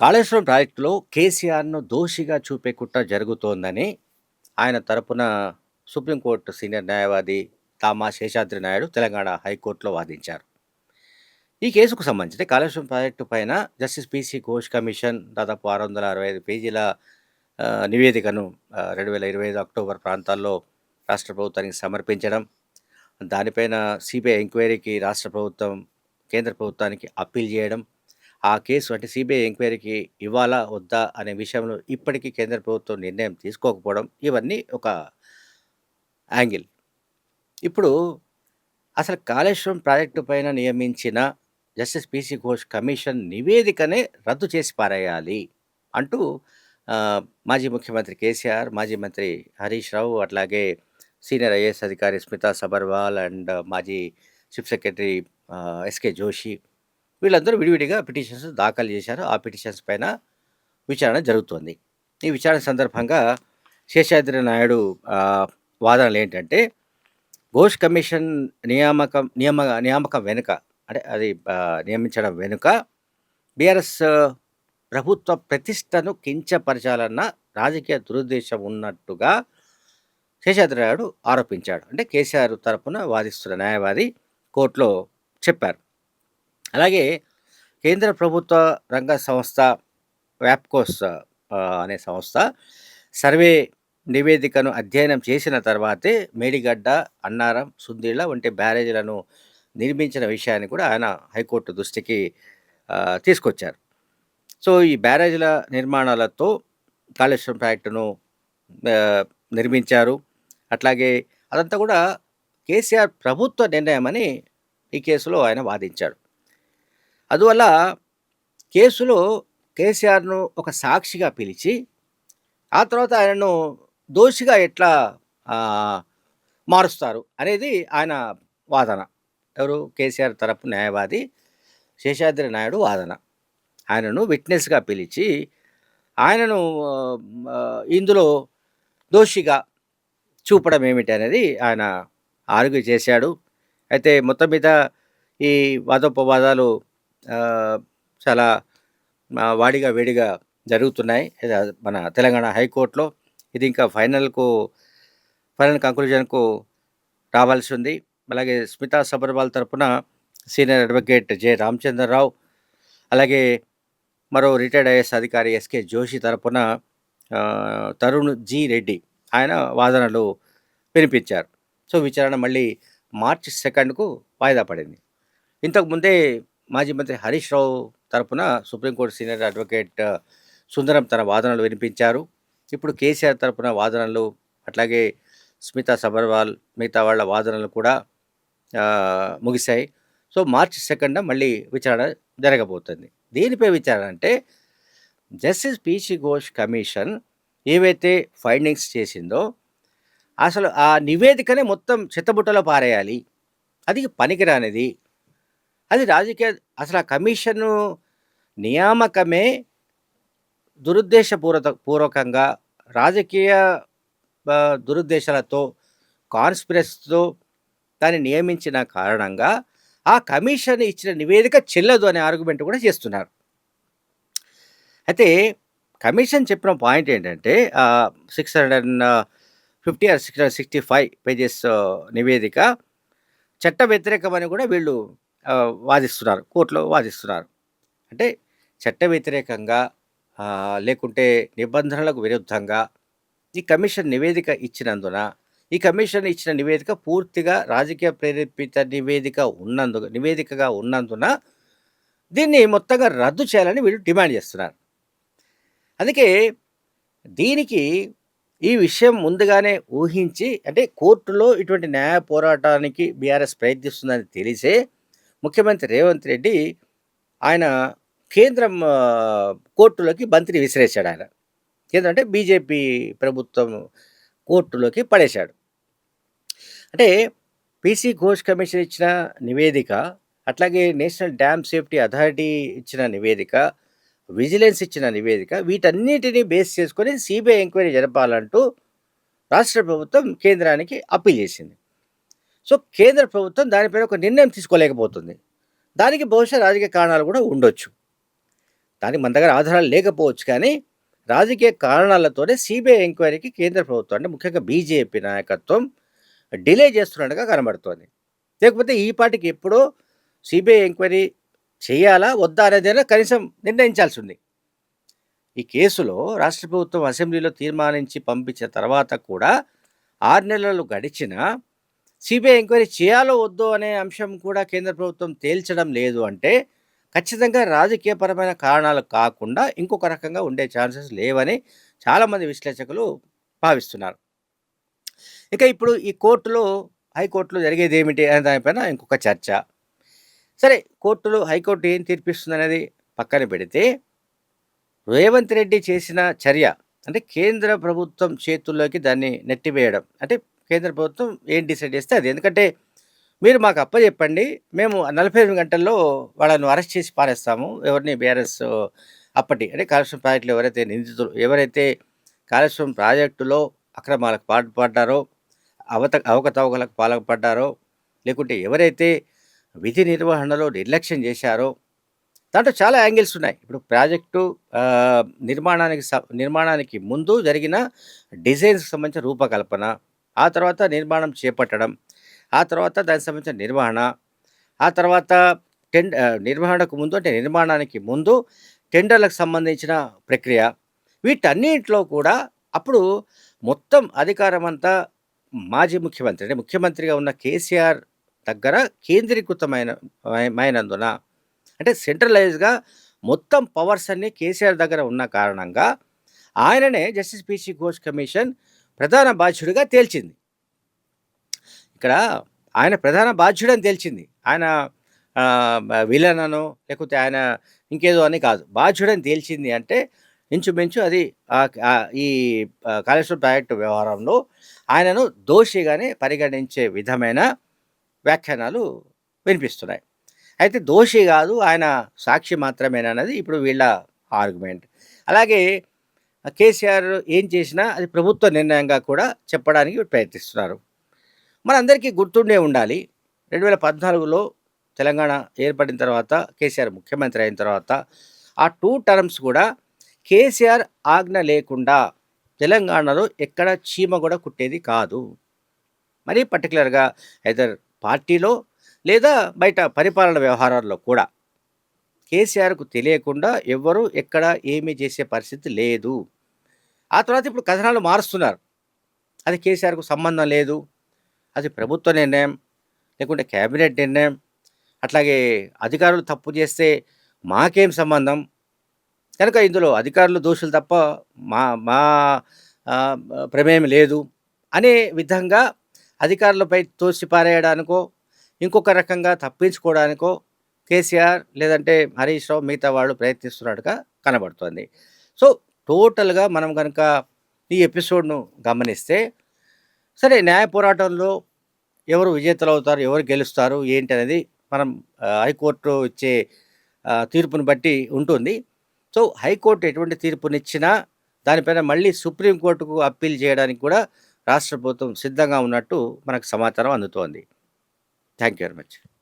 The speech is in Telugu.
కాళేశ్వరం ప్రాజెక్టులో కేసీఆర్‌ను దోషిగా చూపే కుట్ర జరుగుతోందని ఆయన తరపున సుప్రీంకోర్టు సీనియర్ న్యాయవాది తామా శేషాద్రి నాయుడు తెలంగాణ హైకోర్టులో వాదించారు. ఈ కేసుకు సంబంధించి అంటే కాళేశ్వరం ప్రాజెక్టు పైన జస్టిస్ పీసీ ఘోష్ కమిషన్ దాదాపు 665 పేజీల నివేదికను 2025 అక్టోబర్ ప్రాంతాల్లో రాష్ట్ర ప్రభుత్వానికి సమర్పించడం, దానిపైన సిబిఐ ఎంక్వైరీకి రాష్ట్ర ప్రభుత్వం కేంద్ర ప్రభుత్వానికి అప్పీల్ చేయడం, ఆ కేసు అంటే సిబిఐ ఎంక్వైరీకి ఇవ్వాలా? వద్దా? అనే విషయంలో ఇప్పటికీ కేంద్ర ప్రభుత్వం నిర్ణయం తీసుకోకపోవడం ఇవన్నీ ఒక యాంగిల్. ఇప్పుడు అసలు కాళేశ్వరం ప్రాజెక్టు పైన నియమించిన జస్టిస్ పీసీ ఘోష్ కమిషన్ నివేదికనే రద్దు చేసి పారేయాలి అంటూ మాజీ ముఖ్యమంత్రి కేసీఆర్, మాజీ మంత్రి హరీష్ రావు, అట్లాగే సీనియర్ ఐఏఎస్ అధికారి స్మితా సబర్వాల్ అండ్ మాజీ చీఫ్ సెక్రటరీ ఎస్కే జోషి వీళ్ళందరూ విడివిడిగా పిటిషన్స్ దాఖలు చేశారు. ఆ పిటిషన్స్ పైన విచారణ జరుగుతోంది. ఈ విచారణ సందర్భంగా శేషాద్రి నాయుడు వాదనలు ఏంటంటే, ఘోష్ కమిషన్ నియామకం వెనుక అంటే అది నియమించడం వెనుక బీఆర్ఎస్ ప్రభుత్వ ప్రతిష్టను కించపరచాలన్న రాజకీయ దురుద్దేశం ఉన్నట్టుగా శేషాద్రి నాయుడు ఆరోపించాడు. అంటే కేసీఆర్ తరపున వాదిస్తున్న న్యాయవాది కోర్టులో చెప్పారు. అలాగే కేంద్ర ప్రభుత్వ రంగ సంస్థ వ్యాప్కోస్ అనే సంస్థ సర్వే నివేదికను అధ్యయనం చేసిన తర్వాతే మేడిగడ్డ, అన్నారం, సుందిళ్ల వంటి బ్యారేజీలను నిర్మించిన విషయాన్ని కూడా ఆయన హైకోర్టు దృష్టికి తీసుకొచ్చారు. సో ఈ బ్యారేజీల నిర్మాణాలతో కాళేశ్వరం ప్రాజెక్టును నిర్మించారు. అట్లాగే అదంతా కూడా కేసీఆర్ ప్రభుత్వ నిర్ణయమని ఈ కేసులో ఆయన వాదించాడు. అందువల్ల కేసులో కేసీఆర్ను ఒక సాక్షిగా పిలిచి ఆ తర్వాత ఆయనను దోషిగా ఎట్లా మారుస్తారు అనేది ఆయన వాదన. ఎవరు? కేసీఆర్ తరపు న్యాయవాది శేషాద్రి నాయుడు వాదన. ఆయనను విట్నెస్గా పిలిచి ఆయనను ఇందులో దోషిగా చూపడం ఏమిటి అనేది ఆయన ఆర్గ్యూ చేశాడు. అయితే మొత్తం మీద ఈ వాదోపవాదాలు చాలా వాడిగా వేడిగా జరుగుతున్నాయి మన తెలంగాణ హైకోర్టులో. ఇది ఇంకా ఫైనల్ కంక్లూజన్కు రావాల్సి ఉంది. అలాగే స్మితా సబర్వాల్ తరపున సీనియర్ అడ్వకేట్ జె రామచంద్రరావు, అలాగే మరో రిటైర్డ్ ఐఏఎస్ అధికారి ఎస్కే జోషి తరపున తరుణ్ జి రెడ్డి ఆయన వాదనలు వినిపించారు. సో విచారణ మళ్ళీ మార్చి 2కు వాయిదా పడింది. ఇంతకుముందే మాజీ మంత్రి హరీష్ రావు తరపున సుప్రీంకోర్టు సీనియర్ అడ్వకేట్ సుందరం తన వాదనలు వినిపించారు. ఇప్పుడు కేసీఆర్ తరపున వాదనలు, అట్లాగే స్మితా సబర్వాల్ మిగతా వాళ్ళ వాదనలు కూడా ముగిశాయి. సో మార్చి 2న మళ్ళీ విచారణ జరగబోతుంది. దేనిపై విచారణ అంటే, జస్టిస్ పీసీ ఘోష్ కమిషన్ ఏవైతే ఫైండింగ్స్ చేసిందో అసలు ఆ నివేదికనే మొత్తం చెత్తబుట్టలో పారేయాలి. అది పనికిరానిది. అది అసలు ఆ కమిషను నియామకమే పూర్వకంగా రాజకీయ దురుద్దేశాలతో, కాన్స్పిరసీతో దాన్ని నియమించిన కారణంగా ఆ కమిషన్ ఇచ్చిన నివేదిక చెల్లదు అనే ఆర్గ్యుమెంట్ కూడా చేస్తున్నారు. అయితే కమిషన్ చెప్పిన పాయింట్ ఏంటంటే 650 ఆర్ 665 పేజెస్ నివేదిక చట్ట వ్యతిరేకమని కూడా వీళ్ళు వాదిస్తున్నారు, కోర్టులో వాదిస్తున్నారు. అంటే చట్ట వ్యతిరేకంగా లేకుంటే నిబంధనలకు విరుద్ధంగా ఈ కమిషన్ నివేదిక ఇచ్చినందున, ఈ కమిషన్ ఇచ్చిన నివేదిక పూర్తిగా రాజకీయ ప్రేరేపిత నివేదికగా ఉన్నందున దీన్ని మొత్తంగా రద్దు చేయాలని వీళ్ళు డిమాండ్ చేస్తున్నారు. అందుకే దీనికి ఈ విషయం ముందుగానే ఊహించి, అంటే కోర్టులో ఇటువంటి న్యాయ పోరాటానికి బీఆర్ఎస్ ప్రయత్నిస్తుందని తెలిసే ముఖ్యమంత్రి రేవంత్ రెడ్డి ఆయన కేంద్రం కోర్టులోకి బంతిని విసిరేశాడు. ఆయన కేంద్రం అంటే బీజేపీ ప్రభుత్వం కోర్టులోకి పడేశాడు. అంటే పీసీ ఘోష్ కమిషన్ ఇచ్చిన నివేదిక, అట్లాగే నేషనల్ డ్యామ్ సేఫ్టీ అథారిటీ ఇచ్చిన నివేదిక, విజిలెన్స్ ఇచ్చిన నివేదిక, వీటన్నిటిని బేస్ చేసుకొని సిబిఐ ఎంక్వైరీ జరపాలంటూ రాష్ట్ర ప్రభుత్వం కేంద్రానికి అప్పీల్ చేసింది. సో కేంద్ర ప్రభుత్వం దానిపైన ఒక నిర్ణయం తీసుకోలేకపోతుంది. దానికి బహుశా రాజకీయ కారణాలు కూడా ఉండొచ్చు. దానికి మన దగ్గర ఆధారాలు లేకపోవచ్చు కానీ, రాజకీయ కారణాలతోనే సీబీఐ ఎంక్వైరీకి కేంద్ర ప్రభుత్వం అంటే ముఖ్యంగా బీజేపీ నాయకత్వం డిలే చేస్తున్నట్టుగా కనబడుతోంది. లేకపోతే ఈ పాటికి ఎప్పుడో సీబీఐ ఎంక్వైరీ చేయాలా? వద్దా? అనేదైనా కనీసం నిర్ణయించాల్సుంది. ఈ కేసులో రాష్ట్ర ప్రభుత్వం అసెంబ్లీలో తీర్మానించి పంపించిన తర్వాత కూడా 6 నెలలు గడిచినా సీబీఐ ఎంక్వైరీ చేయాలో వద్దో అనే అంశం కూడా కేంద్ర ప్రభుత్వం తేల్చడం లేదు అంటే, ఖచ్చితంగా రాజకీయపరమైన కారణాలు కాకుండా ఇంకొక రకంగా ఉండే ఛాన్సెస్ లేవని చాలామంది విశ్లేషకులు భావిస్తున్నారు. ఇక ఇప్పుడు ఈ కోర్టులో, హైకోర్టులో జరిగేదేమిటి అనే దానిపైన ఇంకొక చర్చ. సరే, హైకోర్టు ఏం తీర్పిస్తుందనేది పక్కన పెడితే, రేవంత్ రెడ్డి చేసిన చర్య అంటే కేంద్ర ప్రభుత్వం చేతుల్లోకి దాన్ని నెట్టివేయడం. అంటే కేంద్ర ప్రభుత్వం ఏం డిసైడ్ చేస్తే అది. ఎందుకంటే మీరు మాకు అప్పజెప్పండి. మేము 48 గంటల్లో వాళ్ళను అరెస్ట్ చేసి పారేస్తాము. ఎవరిని బీఆర్ఎస్ అప్పటి అంటే కాళేశ్వరం ప్రాజెక్టులో ఎవరైతే నిందితులు, ఎవరైతే కాళేశ్వరం ప్రాజెక్టులో అక్రమాలకు పాల్పడ్డారో, అవకతవకలకు పాల్పడ్డారో, లేకుంటే ఎవరైతే విధి నిర్వహణలో నిర్లక్ష్యం చేశారో, దాంట్లో చాలా యాంగిల్స్ ఉన్నాయి. ఇప్పుడు ప్రాజెక్టు నిర్మాణానికి ముందు జరిగిన డిజైన్స్‌కి సంబంధించిన రూపకల్పన, ఆ తర్వాత నిర్మాణం చేపట్టడం, ఆ తర్వాత దానికి సంబంధించిన నిర్వహణ, ఆ తర్వాత నిర్వహణకు ముందు అంటే నిర్మాణానికి ముందు టెండర్‌లకు సంబంధించిన ప్రక్రియ, వీటన్నిటిలో కూడా అప్పుడు మొత్తం అధికారమంతా మాజీ ముఖ్యమంత్రి అంటే ముఖ్యమంత్రిగా ఉన్న కేసీఆర్ దగ్గర మైనందున అంటే సెంట్రలైజ్‌గా మొత్తం పవర్స్ అన్నీ కేసీఆర్ దగ్గర ఉన్న కారణంగా ఆయననే జస్టిస్ పీసీ ఘోష్ కమిషన్ ప్రధాన బాధ్యుడిగా తేల్చింది. ఇక్కడ ఆయన ప్రధాన బాధ్యుడని తేల్చింది. ఆయన విలన్ అనో లేకపోతే ఆయన ఇంకేదో అని కాదు. బాధ్యుడని తేల్చింది అంటే ఇంచుమించు అది ఈ కాళేశ్వరం ప్రాజెక్టు వ్యవహారంలో ఆయనను దోషిగానే పరిగణించే విధమైన వ్యాఖ్యానాలు వినిపిస్తున్నాయి. అయితే దోషి కాదు, ఆయన సాక్షి మాత్రమేనన్నది ఇప్పుడు వీళ్ళ ఆర్గ్యుమెంట్. అలాగే కేసీఆర్ ఏం చేసినా అది ప్రభుత్వ నిర్ణయంగా కూడా చెప్పడానికి ప్రయత్నిస్తున్నారు. మనందరికీ గుర్తుండే ఉండాలి, 2014లో తెలంగాణ ఏర్పడిన తర్వాత కేసీఆర్ ముఖ్యమంత్రి అయిన తర్వాత ఆ 2 టర్మ్స్ కూడా కేసీఆర్ ఆజ్ఞ లేకుండా తెలంగాణలో ఎక్కడ చీమ కూడా కుట్టేది కాదు. మరీ పర్టికులర్‌గా ఐదర్ పార్టీలో లేదా బయట పరిపాలన వ్యవహారాల్లో కూడా కేసీఆర్‌కు తెలియకుండా ఎవ్వరూ ఎక్కడ ఏమీ చేసే పరిస్థితి లేదు. ఆ తర్వాత ఇప్పుడు కథనాలు మారుస్తున్నారు. అది కేసీఆర్‌కు సంబంధం లేదు, అది ప్రభుత్వ నిర్ణయం, లేకుంటే క్యాబినెట్ నిర్ణయం, అట్లాగే అధికారులు తప్పు చేస్తే మాకేం సంబంధం, కనుక ఇందులో అధికారులు దోషులు తప్ప మా మా ప్రమేయం లేదు అనే విధంగా అధికారులపై తోసిపారేయడానికో, ఇంకొక రకంగా తప్పించుకోవడానికో కేసీఆర్ లేదంటే హరీష్ రావు మిగతా వాళ్ళు ప్రయత్నిస్తున్నట్టుగా కనబడుతోంది. సో టోటల్‌గా మనం కనుక ఈ ఎపిసోడ్‌ను గమనిస్తే, సరే న్యాయ పోరాటంలో ఎవరు విజేతలవుతారు, ఎవరు గెలుస్తారు ఏంటి అనేది మనం హైకోర్టు ఇచ్చే తీర్పుని బట్టి ఉంటుంది. సో హైకోర్టు ఎటువంటి తీర్పునిచ్చినా దానిపైన మళ్ళీ సుప్రీంకోర్టుకు అప్పీల్ చేయడానికి కూడా రాష్ట్ర ప్రభుత్వం సిద్ధంగా ఉన్నట్టు మనకు సమాచారం అందుతోంది. Thank you very much.